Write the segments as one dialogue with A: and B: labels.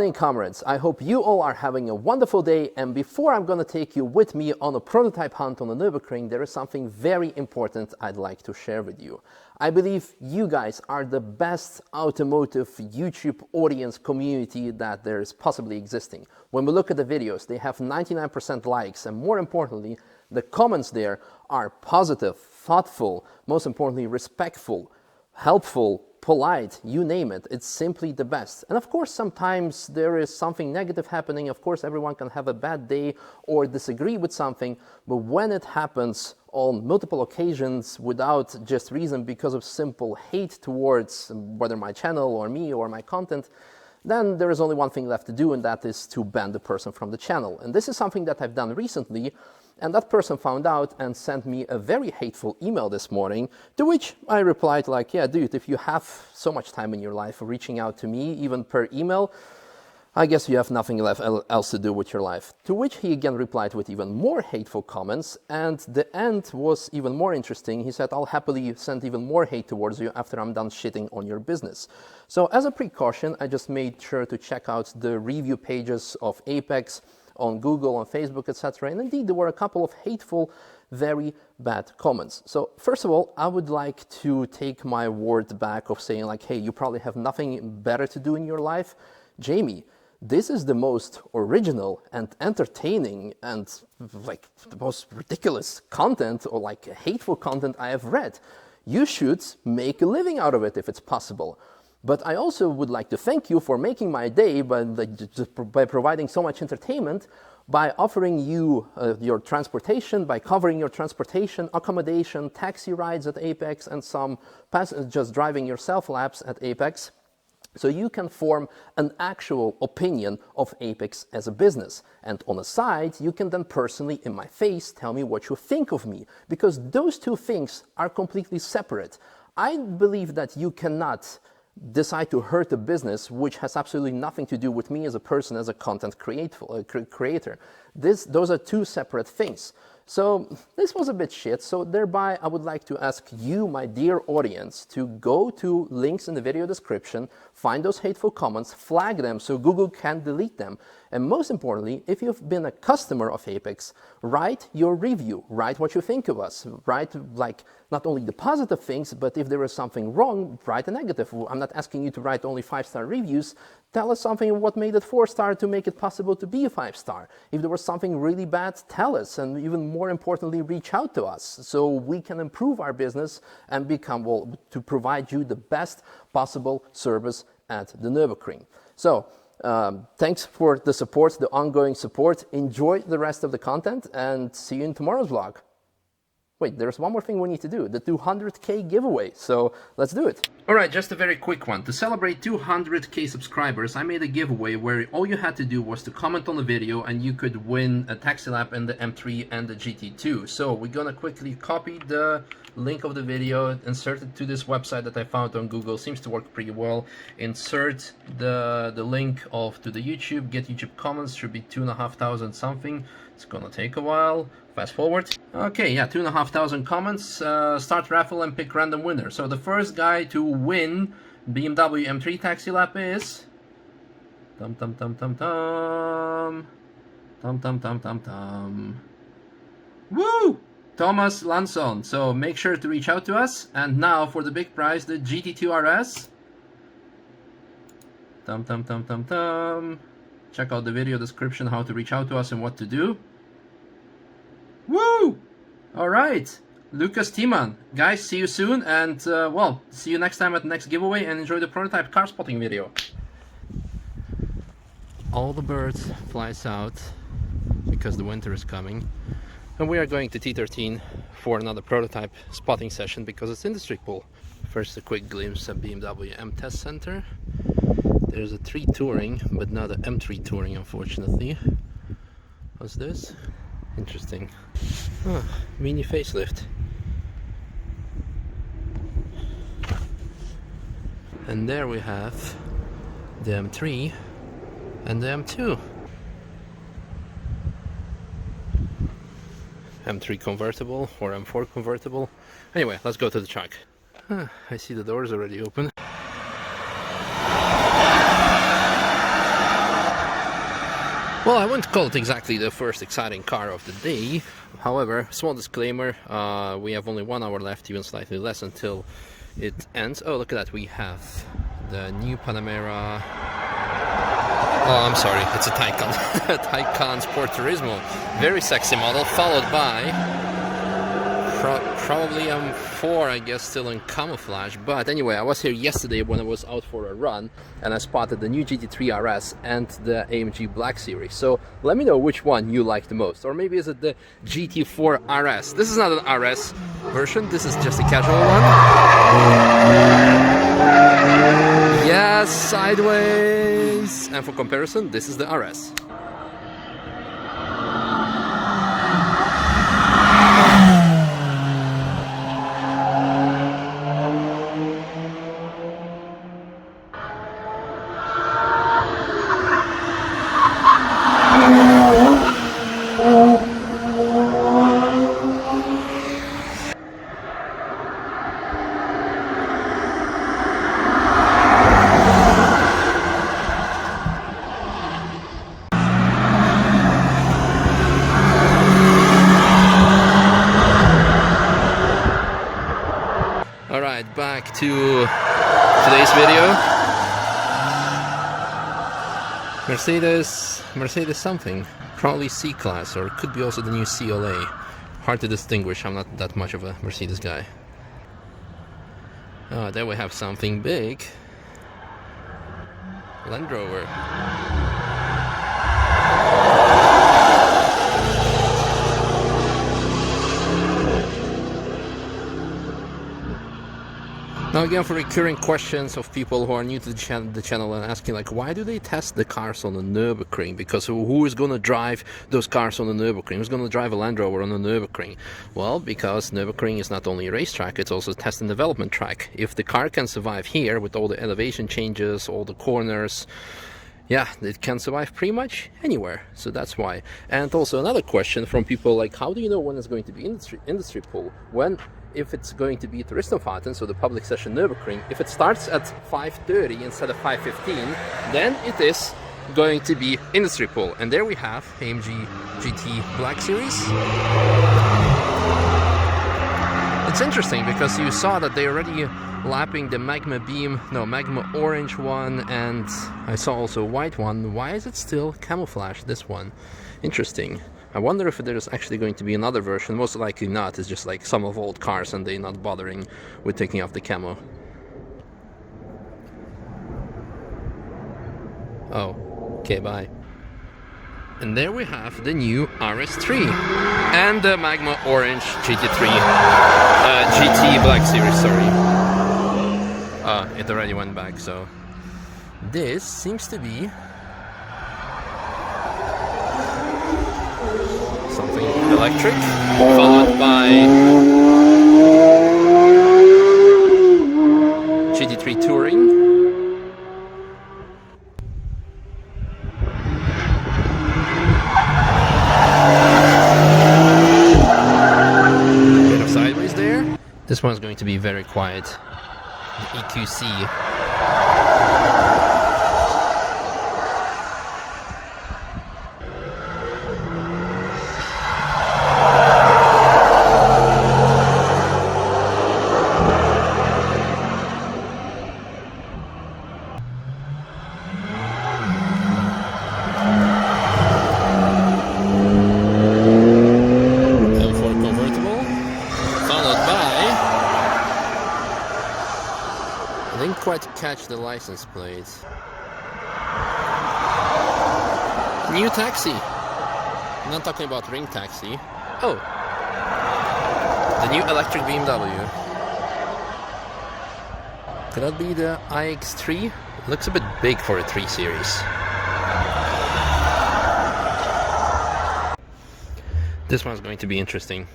A: morning, comrades. I hope you all are having a wonderful day, and before I'm going to take you with me on a prototype hunt on the Nürburgring, there is something very important I'd like to share with you. I believe you guys are the best automotive YouTube audience community that there is possibly existing. When we look at the videos, they have 99% likes, and more importantly, the comments there are positive, thoughtful, most importantly, respectful, helpful, polite, you name it. It's simply the best. And of course, sometimes there is something negative happening. Of course, everyone can have a bad day or disagree with something. But when it happens on multiple occasions without just reason, because of simple hate towards whether my channel or me or my content, then there is only one thing left to do, and that is to ban the person from the channel. And this is something that I've done recently. And that person found out and sent me a very hateful email this morning, to which I replied like, yeah, dude, if you have so much time in your life reaching out to me, even per email, I guess you have nothing else to do with your life. To which he again replied with even more hateful comments, and the end was even more interesting. He said, I'll happily send even more hate towards you after I'm done shitting on your business. So as a precaution, I just made sure to check out the review pages of Apex, on Google, on Facebook, etc. And indeed, there were a couple of hateful, very bad comments. So first of all, I would like to take my word back of saying like, hey, you probably have nothing better to do in your life. Jamie, this is the most original and entertaining and like the most ridiculous content or like hateful content I have read. You should make a living out of it if it's possible. But I also would like to thank you for making my day by providing so much entertainment, by offering you your transportation, by covering your transportation, accommodation, taxi rides at Apex, and some just driving yourself laps at Apex. So you can form an actual opinion of Apex as a business. And on the side, you can then personally, in my face, tell me what you think of me. Because those two things are completely separate. I believe that you cannot decide to hurt a business which has absolutely nothing to do with me as a person, as a content creator. Those are two separate things. So this was a bit shit. So thereby, I would like to ask you, my dear audience, to go to links in the video description, find those hateful comments, flag them so Google can delete them. And most importantly, if you've been a customer of Apex, write your review, write what you think of us, write like not only the positive things, but if there is something wrong, write a negative. I'm not asking you to write only 5-star reviews. Tell us something what made it 4-star to make it possible to be a 5-star. If there was something really bad, tell us, and even more importantly, reach out to us so we can improve our business and become, well, to provide you the best possible service at the Nürburgring. So thanks for the support, the ongoing support. Enjoy the rest of the content and see you in tomorrow's vlog. Wait, there's one more thing we need to do, the 200K giveaway, so let's do it. Alright, just a very quick one. To celebrate 200K subscribers, I made a giveaway where all you had to do was to comment on the video and you could win a taxi lap in the M3 and the GT2. So we're gonna quickly copy the link of the video, insert it to this website that I found on Google, seems to work pretty well. Insert the link to the YouTube, get YouTube comments, should be 2,500 something. It's gonna take a while. Fast forward. Okay, yeah, 2,500 comments. Start raffle and pick random winner. So the first guy to win BMW M3 taxi lap is Woo! Thomas Lanson. So make sure to reach out to us. And now for the big prize, the GT2 RS. Check out the video description how to reach out to us and what to do. Woo! Alright, Lucas Tiemann. Guys, see you soon, and well, see you next time at the next giveaway, and enjoy the prototype car spotting video. All the birds fly south because the winter is coming, and we are going to T13 for another prototype spotting session because it's industry pool. First, a quick glimpse at BMW M Test Center. There's a 3 Touring, but not an M3 Touring, unfortunately. What's this? Interesting. Mini facelift. And there we have the M3 and the M2. M3 convertible or M4 convertible. Anyway, let's go to the track. I see the doors already open. Well, I wouldn't call it exactly the first exciting car of the day. However, small disclaimer, we have only 1 hour left, even slightly less, until it ends. Oh, look at that, we have the new Panamera. Oh, I'm sorry, it's a Taycan. Taycan Sport Turismo. Very sexy model, followed by probably M4, I guess, still in camouflage. But anyway, I was here yesterday when I was out for a run, and I spotted the new GT3 RS and the AMG Black Series. So let me know which one you like the most. Or maybe is it the GT4 RS? This is not an RS version, this is just a casual one. Yes, sideways. And for comparison, this is the RS. Alright, back to today's video. Mercedes something, probably C-Class, or it could be also the new CLA. Hard to distinguish, I'm not that much of a Mercedes guy. Oh, there we have something big. Land Rover. Now again, for recurring questions of people who are new to the channel and asking like, why do they test the cars on the Nürburgring? Because who is going to drive those cars on the Nürburgring? Who's going to drive a Land Rover on the Nürburgring? Well, because Nürburgring is not only a racetrack, it's also a test and development track. If the car can survive here with all the elevation changes, all the corners, yeah, it can survive pretty much anywhere. So that's why. And also another question from people like, how do you know when it's going to be industry pool? If it's going to be Touristenfahrten, so the public session Nürburgring, if it starts at 5:30 instead of 5:15, then it is going to be industry pool. And there we have AMG GT Black Series. It's interesting because you saw that they already lapping the Magma Orange one, and I saw also a white one. Why is it still camouflage, this one? Interesting. I wonder if there's actually going to be another version. Most likely not. It's just like some of old cars and they're not bothering with taking off the camo. Oh, okay, bye. And there we have the new RS3 and the Magma Orange GT3 GT Black Series, sorry. It already went back, so this seems to be something electric, followed by GT3 Touring. Bit of sideways there. This one's going to be very quiet. The EQC. Quite catch the license plate. New taxi. I'm not talking about ring taxi. Oh, the new electric BMW. Could that be the iX3? Looks a bit big for a 3 Series. This one's going to be interesting.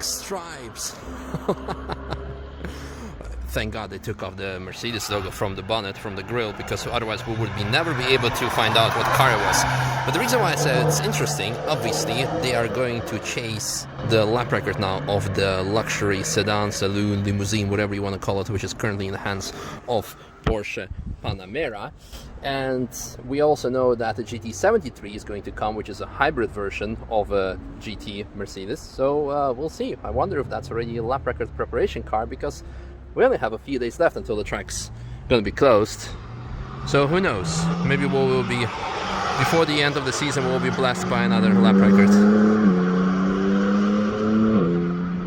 A: Stripes. thank God they took off the Mercedes logo from the bonnet, from the grille, because otherwise we would never be able to find out what car it was. But the reason why I said it's interesting, obviously, they are going to chase the lap record now of the luxury sedan, saloon, limousine, whatever you want to call it, which is currently in the hands of Porsche Panamera. And we also know that the GT73 is going to come, which is a hybrid version of a GT Mercedes. So we'll see. I wonder if that's already a lap record preparation car, because we only have a few days left until the track's going to be closed. So who knows? Maybe we will be, before the end of the season, we'll be blessed by another lap record.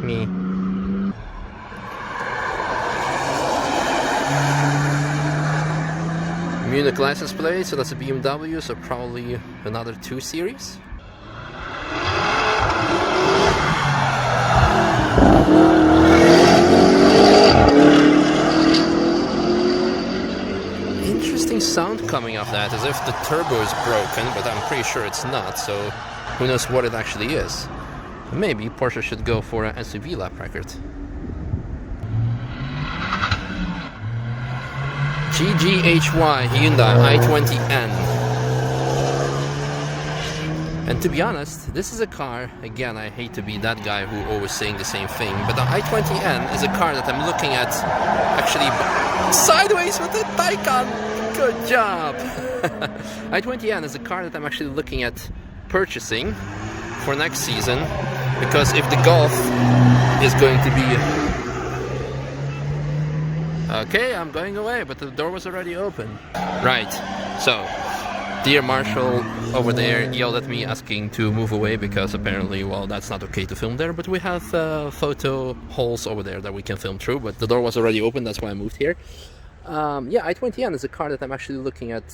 A: Me. Munich license plate, so that's a BMW, so probably another 2 Series. Interesting sound coming off that, as if the turbo is broken, but I'm pretty sure it's not, so who knows what it actually is. Maybe Porsche should go for an SUV lap record. GGHY Hyundai i20N. And to be honest, this is a car, again, I hate to be that guy who always saying the same thing, but the i20N is a car that I'm looking at actually sideways with the Taycan. Good job. i20N is a car that I'm actually looking at purchasing for next season, because if the Golf is going to be... Okay, I'm going away, but the door was already open. Right, so dear Marshall over there yelled at me asking to move away, because apparently, well, that's not okay to film there, but we have photo holes over there that we can film through, but the door was already open, that's why I moved here. Yeah, i20N is a car that I'm actually looking at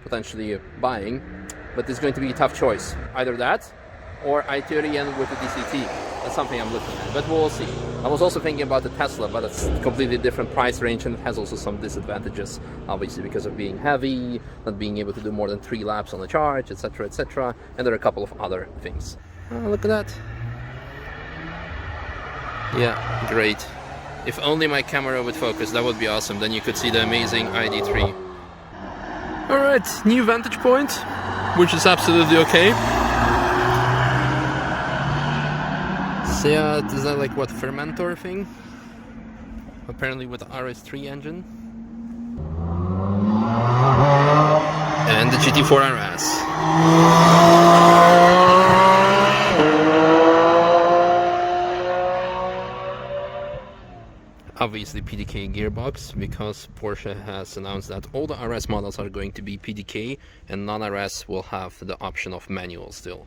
A: potentially buying, but it's going to be a tough choice. Either that, or i30N with the DCT. That's something I'm looking at, but we'll see. I was also thinking about the Tesla, but it's a completely different price range, and it has also some disadvantages, obviously because of being heavy, not being able to do more than 3 laps on the charge, etc, etc, and there are a couple of other things. Look at that. Yeah, great. If only my camera would focus, that would be awesome. Then you could see the amazing ID3. Alright, new vantage point, which is absolutely okay. Seat, is that like what, fermentor thing? Apparently with the RS3 engine. And the GT4 RS. Obviously PDK gearbox, because Porsche has announced that all the RS models are going to be PDK, and non-RS will have the option of manual still.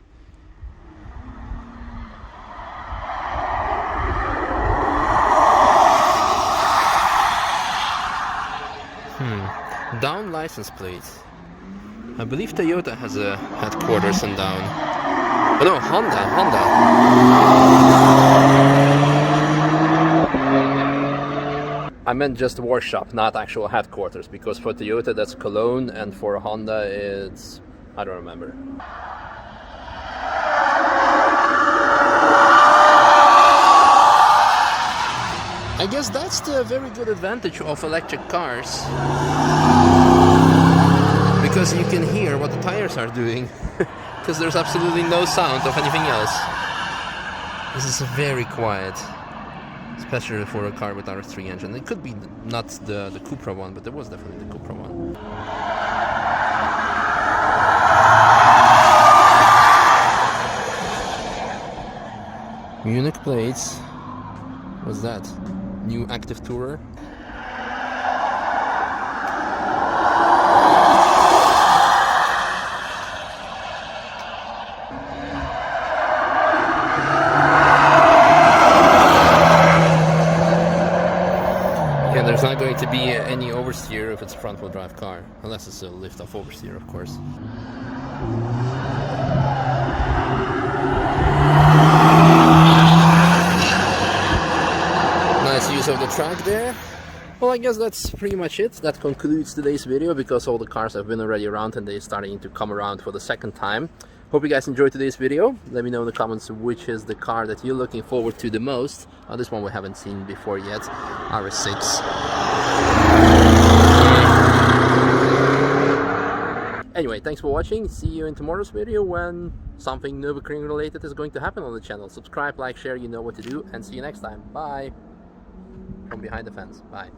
A: Down license plate. I believe Toyota has a headquarters in Down. Oh no, Honda. I meant just workshop, not actual headquarters, because for Toyota that's Cologne, and for Honda it's... I don't remember. I guess that's the very good advantage of electric cars, because you can hear what the tires are doing, because there's absolutely no sound of anything else. This is very quiet, especially for a car with RS3 engine. It could be not the Cupra one, but there was definitely the Cupra one. Munich plates. What's that? New active tourer. Yeah, there's not going to be any oversteer if it's a front-wheel drive car, unless it's a lift-off oversteer, of course. Use of the track there. Well, I guess that's pretty much it. That concludes today's video, because all the cars have been already around and they're starting to come around for the second time. Hope you guys enjoyed today's video. Let me know in the comments which is the car that you're looking forward to the most. This one we haven't seen before yet, RS6. Anyway, thanks for watching. See you in tomorrow's video when something Nürburgring related is going to happen on the channel. Subscribe, like, share, you know what to do, and see you next time. Bye. From behind the fence. Bye.